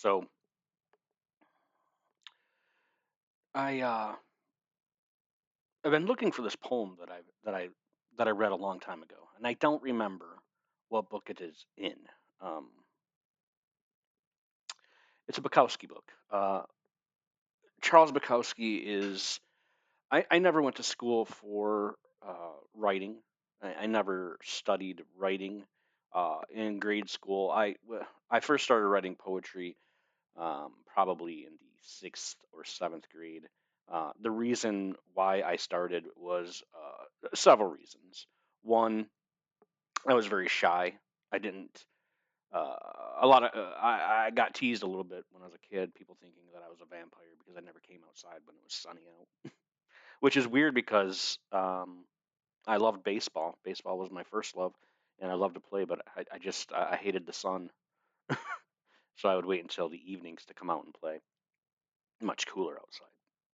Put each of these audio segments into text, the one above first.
So I I've been looking for this poem that I read a long time ago, and I don't remember what book it is in. Um, it's a Bukowski book. Charles Bukowski is. I never went to school for writing. I never studied writing in grade school. I first started writing poetry probably in the sixth or seventh grade. The reason why I started was several reasons. One, I was very shy. I didn't. A lot of I got teased a little bit when I was a kid. People thinking that I was a vampire because I never came outside when it was sunny out, which is weird because I loved baseball. Baseball was my first love, and I loved to play. But I hated the sun, so I would wait until the evenings to come out and play. Much cooler outside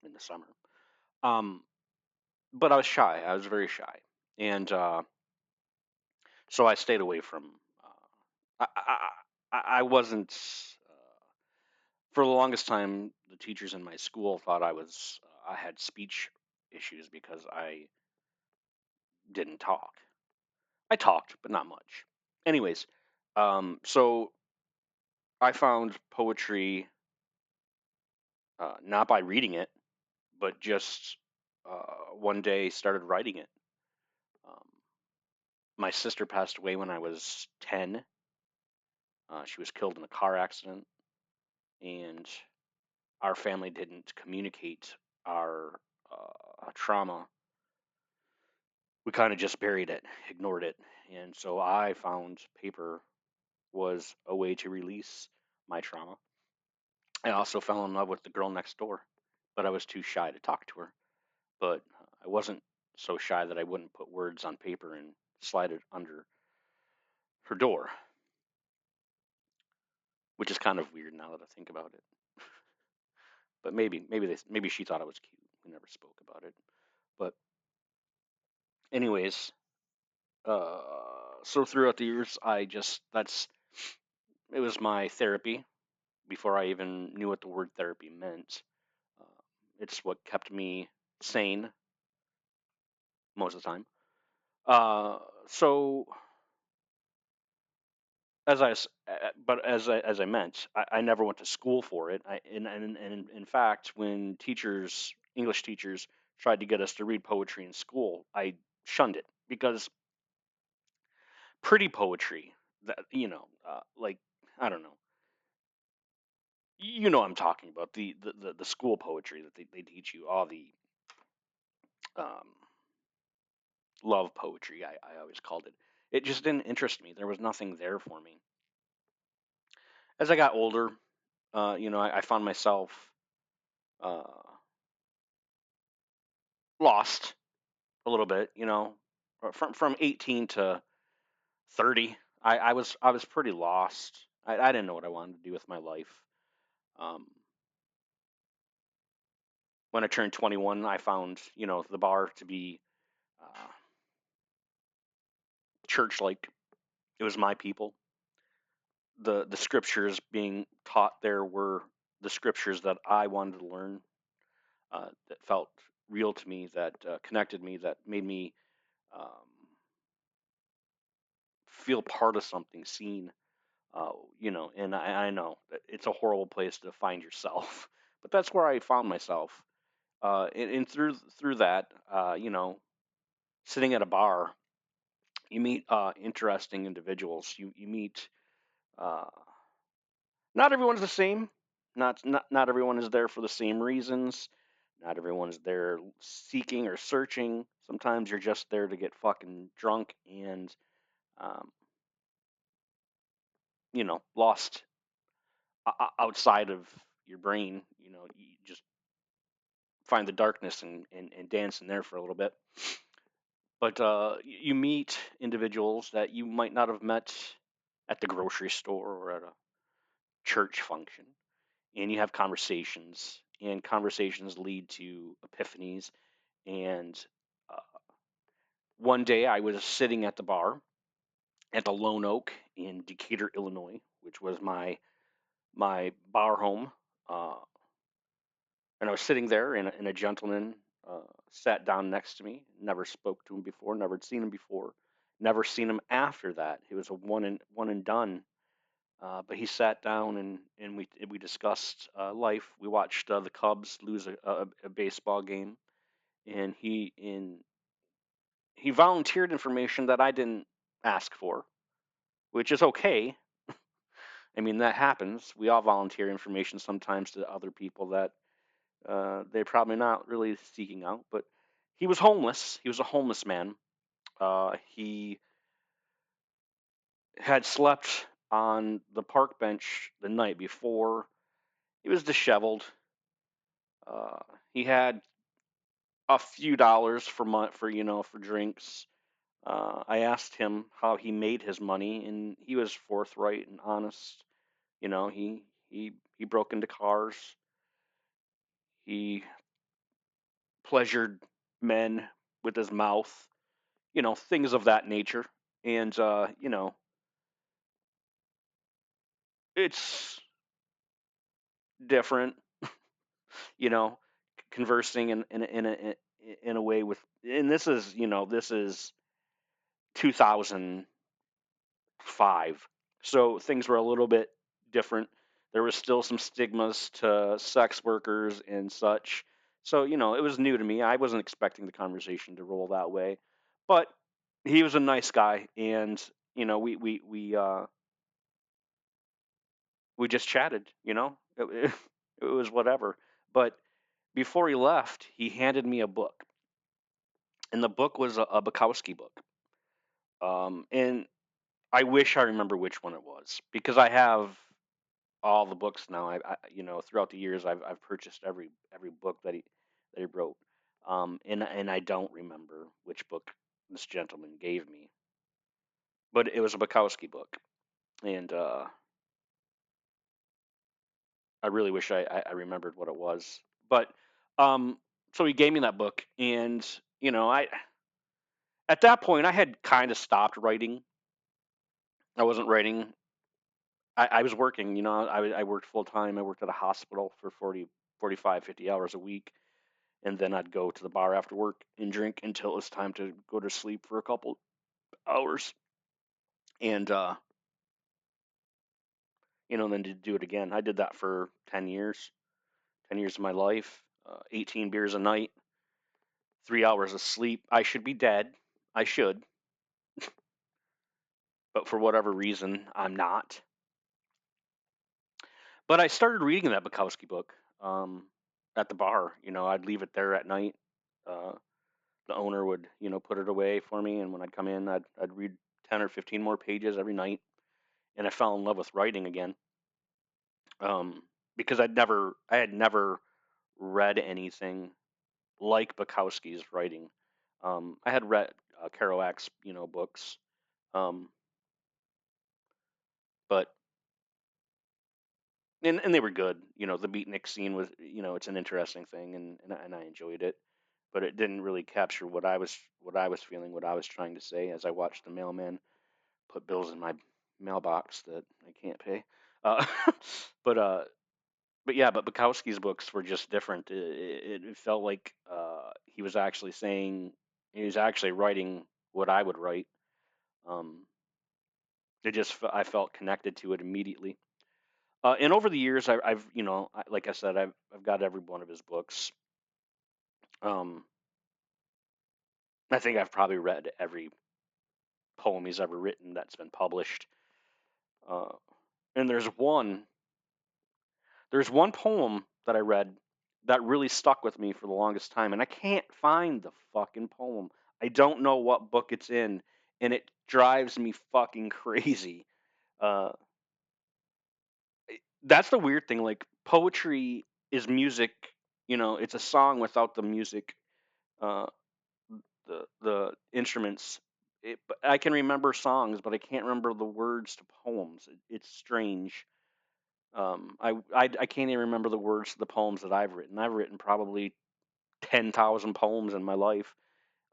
in the summer. Um, but I was shy. I was very shy, and so I stayed away from. I wasn't. For the longest time, the teachers in my school thought I had speech issues because I didn't talk. I talked, but not much. Anyways, so I found poetry not by reading it, but just one day started writing it. Um, my sister passed away when I was 10. She was killed in a car accident, and our family didn't communicate our trauma. We kind of just buried it, ignored it. And so I found paper was a way to release my trauma. I also fell in love with the girl next door, but I was too shy to talk to her. But I wasn't so shy that I wouldn't put words on paper and slide it under her door, which is kind of weird now that I think about it. But maybe she thought I was cute. We never spoke about it. But anyways, so throughout the years, that's it was my therapy before I even knew what the word therapy meant. Uh, it's what kept me sane most of the time. Uh, so but as I meant, I never went to school for it. And in fact, when English teachers, tried to get us to read poetry in school, I shunned it because pretty poetry, that like I don't know, what I'm talking about, the school poetry that they teach you, all the um, love poetry. I always called it. It just didn't interest me. There was nothing there for me. As I got older, I found myself uh, lost a little bit. From 18 to 30, I was pretty lost. I didn't know what I wanted to do with my life. Um, when I turned 21, I found the bar to be uh, church-like. It was my people. The scriptures being taught there were the scriptures that I wanted to learn, that felt real to me, that connected me, that made me um, feel part of something, seen. And I know that it's a horrible place to find yourself, but that's where I found myself. And through that, sitting at a bar, you meet interesting individuals. You meet. Uh, Not everyone's the same. Not everyone is there for the same reasons. Not everyone's there seeking or searching. Sometimes you're just there to get fucking drunk and um, lost outside of your brain. You just find the darkness and dance in there for a little bit. But you meet individuals that you might not have met at the grocery store or at a church function, and you have conversations, and conversations lead to epiphanies. And uh, one day I was sitting at the bar at the Lone Oak in Decatur, Illinois, which was my bar home, uh, and I was sitting there, and a gentleman sat down next to me. Never spoke to him before. Never seen him before. Never seen him after that. He was a one and done. But he sat down, and we discussed life. We watched the Cubs lose a baseball game, and he volunteered information that I didn't ask for, which is okay. I mean, that happens. We all volunteer information sometimes to other people that they're probably not really seeking out. But he was homeless. He was a homeless man. He had slept on the park bench the night before. He was disheveled. Uh, he had a few dollars for drinks. I asked him how he made his money, and he was forthright and honest. He broke into cars. He pleasured men with his mouth. Things of that nature. And it's different. You know, conversing in a way with, and this is 2005. So things were a little bit different. There was still some stigmas to sex workers and such. So, it was new to me. I wasn't expecting the conversation to roll that way. But he was a nice guy, and we just chatted, it was whatever. But before he left, he handed me a book, and the book was a Bukowski book. And I wish I remember which one it was, because I have all the books now. Throughout the years, I've purchased every book that he wrote. And I don't remember which book this gentleman gave me, but it was a Bukowski book, and I really wish I remembered what it was. But um, so he gave me that book, and I at that point I had kind of stopped writing. I wasn't writing. I was working. I worked full time. I worked at a hospital for 40, 45, 50 hours a week, and then I'd go to the bar after work and drink until it was time to go to sleep for a couple hours, and then to do it again. I did that for 10 years, 10 years of my life, 18 beers a night, 3 hours of sleep. I should be dead. I should, but for whatever reason, I'm not. But I started reading that Bukowski book at the bar. I'd leave it there at night. Uh, the owner would, put it away for me, and when I'd come in, I'd read 10 or 15 more pages every night, and I fell in love with writing again. Um, because I had never read anything like Bukowski's writing. I had read Kerouac's, books, um, but and they were good. The beatnik scene was, it's an interesting thing, and I enjoyed it, but it didn't really capture what I was feeling, what I was trying to say as I watched the mailman put bills in my mailbox that I can't pay. Uh, but yeah, but Bukowski's books were just different. It felt like he was actually writing what I would write. Um, I felt connected to it immediately. And over the years, I've like I said, I've got every one of his books. Um, I think I've probably read every poem he's ever written that's been published. Uh, and there's one poem that I read that really stuck with me for the longest time, and I can't find the fucking poem. I don't know what book it's in, and it drives me fucking crazy. Uh, that's the weird thing. Like, poetry is music. It's a song without the music, uh, the instruments. But I can remember songs, but I can't remember the words to poems. It's strange. I can't even remember the words to the poems that I've written. I've written probably 10,000 poems in my life,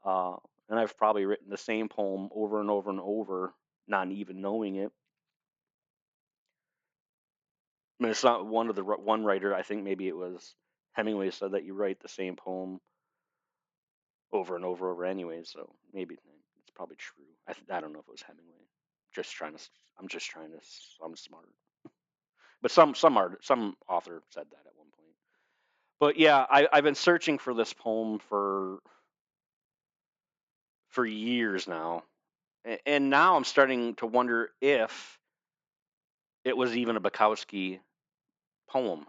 uh, and I've probably written the same poem over and over and over, not even knowing it. I mean, it's not one writer. I think maybe it was Hemingway said that you write the same poem over and over anyways. So maybe it's probably true. I don't know if it was Hemingway. Just trying to. I'm just trying to. I'm smart. But some author said that at one point. But yeah, I've been searching for this poem for years now, and now I'm starting to wonder if it was even a Bukowski poem,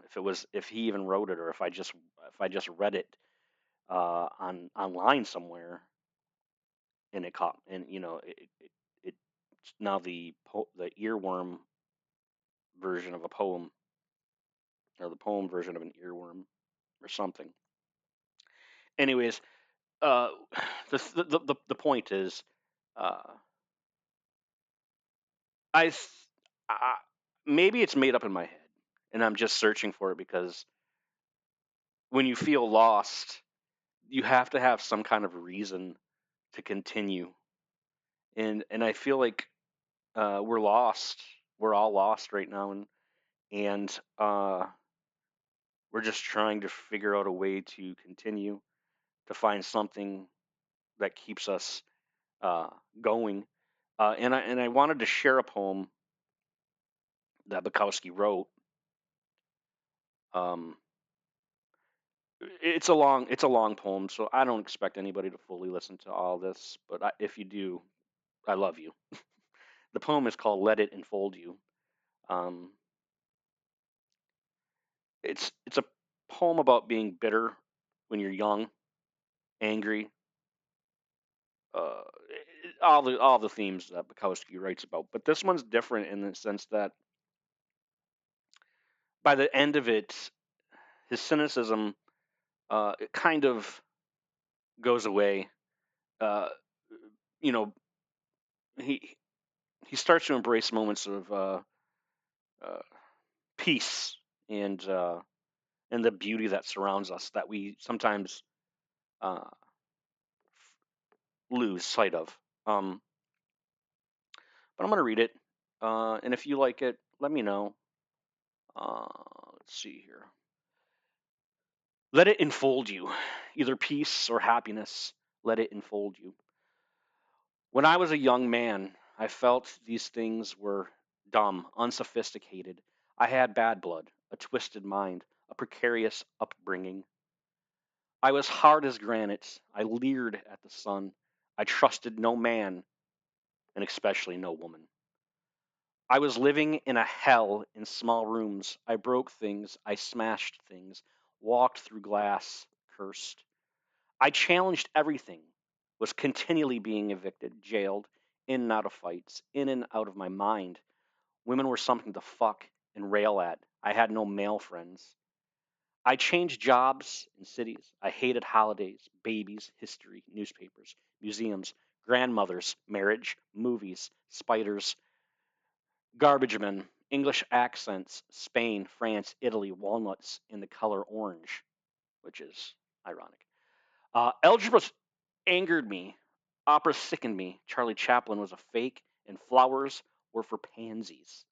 if he even wrote it, or if I just read it on online somewhere, and it caught, and it's now the earworm version of a poem, or the poem version of an earworm or something. Anyways, uh, the point is, uh, I, th- I maybe it's made up in my head, and I'm just searching for it because when you feel lost, you have to have some kind of reason to continue, and I feel like we're lost. We're all lost right now, and we're just trying to figure out a way to continue to find something that keeps us uh, going. And I wanted to share a poem that Bukowski wrote. Um, it's a long poem, so I don't expect anybody to fully listen to all this. But if you do, I love you. The poem is called "Let It Enfold You." Um, it's a poem about being bitter when you're young, angry, uh, all the themes that Bukowski writes about. But this one's different in the sense that by the end of it, his cynicism it kind of goes away. Uh, you know, he he starts to embrace moments of uh, peace and the beauty that surrounds us that we sometimes uh, lose sight of. Um, but I'm gonna read it, and if you like it, let me know. Uh, let's see here. Let it enfold you, either peace or happiness. Let it enfold you. When I was a young man, I felt these things were dumb, unsophisticated. I had bad blood, a twisted mind, a precarious upbringing. I was hard as granite. I leered at the sun. I trusted no man, and especially no woman. I was living in a hell in small rooms. I broke things. I smashed things. Walked through glass. Cursed. I challenged everything. Was continually being evicted, jailed, in and out of fights, in and out of my mind. Women were something to fuck and rail at. I had no male friends. I changed jobs and cities. I hated holidays, babies, history, newspapers, museums, grandmothers, marriage, movies, spiders, garbage men, English accents, Spain, France, Italy, walnuts in the color orange, which is ironic. Algebra angered me. Opera sickened me. Charlie Chaplin was a fake, and flowers were for pansies.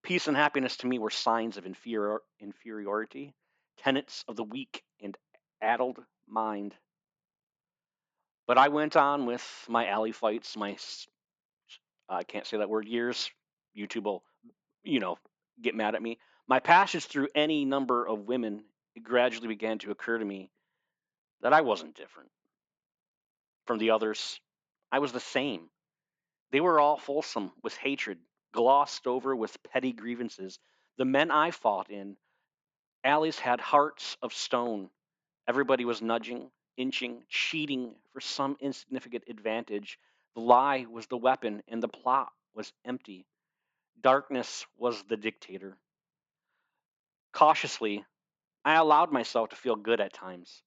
Peace and happiness to me were signs of inferiority, tenets of the weak and addled mind. But I went on with my alley fights, I can't say that word, years. YouTube will, you know, get mad at me. My passions through any number of women, it gradually began to occur to me that I wasn't different from the others. I was the same. They were all fulsome with hatred, glossed over with petty grievances. The men I fought in alleys had hearts of stone. Everybody was nudging, inching, cheating for some insignificant advantage. The lie was the weapon, and the plot was empty. Darkness was the dictator. Cautiously, I allowed myself to feel good at times.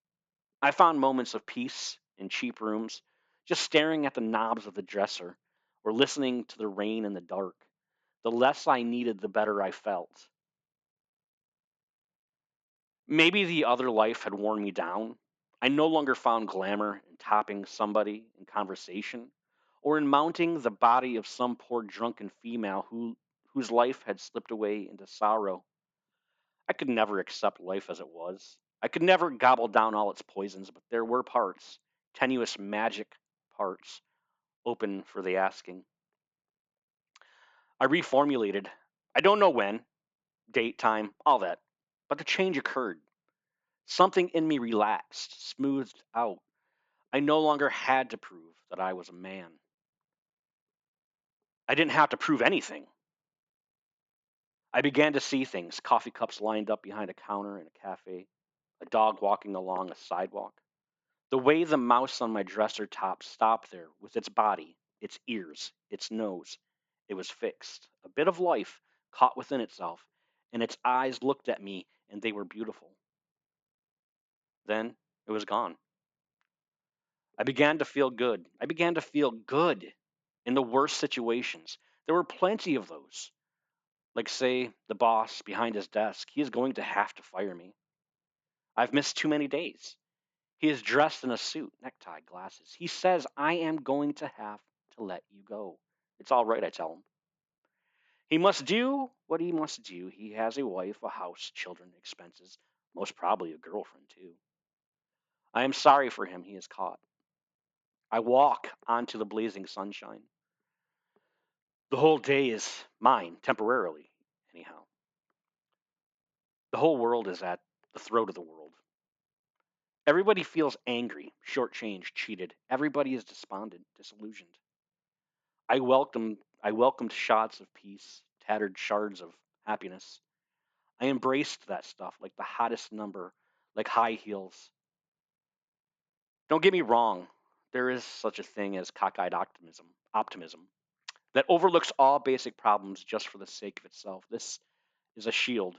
I found moments of peace in cheap rooms, just staring at the knobs of the dresser or listening to the rain in the dark. The less I needed, the better I felt. Maybe the other life had worn me down. I no longer found glamour in topping somebody in conversation or in mounting the body of some poor drunken female whose life had slipped away into sorrow. I could never accept life as it was. I could never gobble down all its poisons, but there were parts, tenuous magic parts, open for the asking. I reformulated. I don't know when, date, time, all that. But the change occurred. Something in me relaxed, smoothed out. I no longer had to prove that I was a man. I didn't have to prove anything. I began to see things, coffee cups lined up behind a counter in a cafe, a dog walking along a sidewalk. The way the mouse on my dresser top stopped there with its body, its ears, its nose. It was fixed, a bit of life caught within itself, and its eyes looked at me, and they were beautiful. Then it was gone. I began to feel good. I began to feel good in the worst situations. There were plenty of those. Like, say, the boss behind his desk. He is going to have to fire me. I've missed too many days. He is dressed in a suit, necktie, glasses. He says, I am going to have to let you go. It's all right, I tell him. He must do what he must do. He has a wife, a house, children, expenses, most probably a girlfriend, too. I am sorry for him he is caught. I walk onto the blazing sunshine. The whole day is mine, temporarily, anyhow. The whole world is at the throat of the world. Everybody feels angry, shortchanged, cheated. Everybody is despondent, disillusioned. I welcomed shots of peace, tattered shards of happiness. I embraced that stuff like the hottest number, like high heels. Don't get me wrong, there is such a thing as cockeyed optimism that overlooks all basic problems just for the sake of itself. This is a shield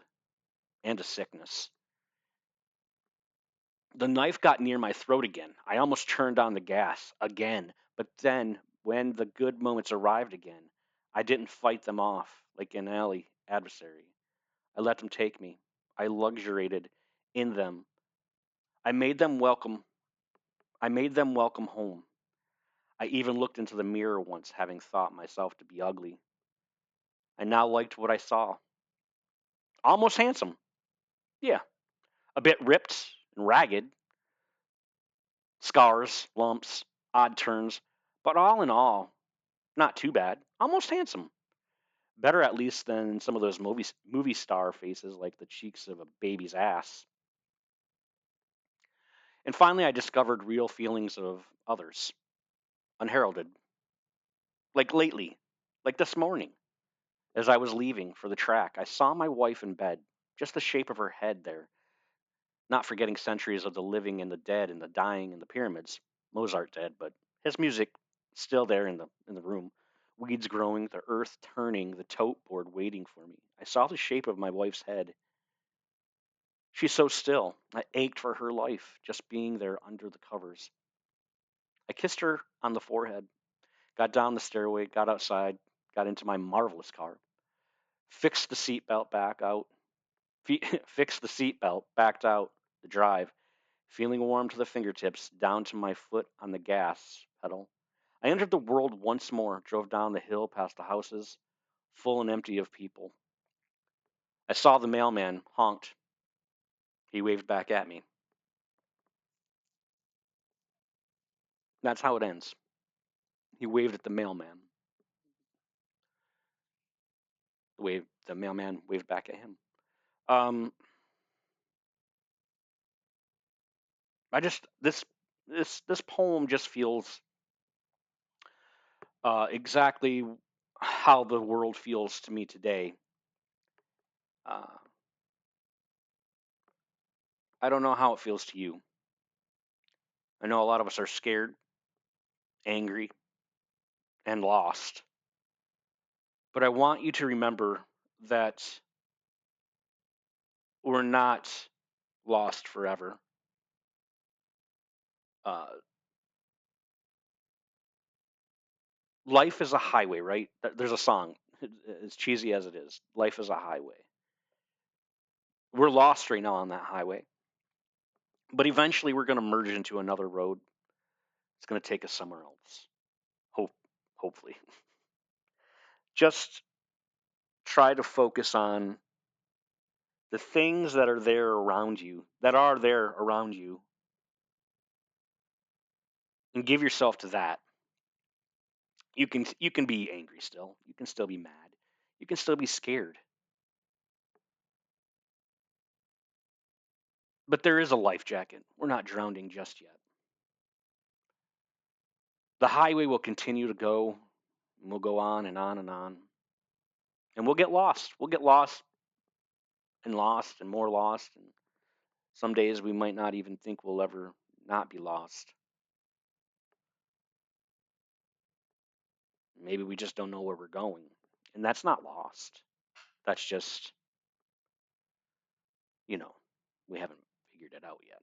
and a sickness. The knife got near my throat again. I almost turned on the gas again. But then, when the good moments arrived again, I didn't fight them off like an alley adversary. I let them take me. I luxuriated in them. I made them welcome. I made them welcome home. I even looked into the mirror once, having thought myself to be ugly. I now liked what I saw. Almost handsome. Yeah. A bit ripped and ragged, scars, lumps, odd turns, but all in all, not too bad. Almost handsome. Better at least than some of those movie star faces like the cheeks of a baby's ass. And finally, I discovered real feelings of others, unheralded. Like lately, like this morning, as I was leaving for the track, I saw my wife in bed, just the shape of her head there, not forgetting centuries of the living and the dead and the dying and the pyramids. Mozart dead, but his music still there in the room. Weeds growing, the earth turning, the tote board waiting for me. I saw the shape of my wife's head. She's so still. I ached for her life, just being there under the covers. I kissed her on the forehead, got down the stairway, got outside, got into my marvelous car, fixed the seatbelt back out, fixed the seatbelt, backed out the drive, feeling warm to the fingertips, down to my foot on the gas pedal. I entered the world once more, drove down the hill past the houses, full and empty of people. I saw the mailman, honked. He waved back at me. That's how it ends. He waved at the mailman. The mailman waved back at him. Um, I just this poem just feels exactly how the world feels to me today. Uh, I don't know how it feels to you. I know a lot of us are scared, angry, and lost. But I want you to remember that we're not lost forever. Uh, Life is a highway, right? There's a song, as cheesy as it is. Life is a highway. We're lost right now on that highway, but eventually we're going to merge into another road. It's going to take us somewhere else. Hopefully. Just try to focus on the things that are there around you, and give yourself to that. You can be angry still. You can still be mad. You can still be scared. But there is a life jacket. We're not drowning just yet. The highway will continue to go, and we'll go on and on and on. And we'll get lost. We'll get lost and more lost. And some days we might not even think we'll ever not be lost. Maybe we just don't know where we're going. And that's not lost. That's just, we haven't figured it out yet.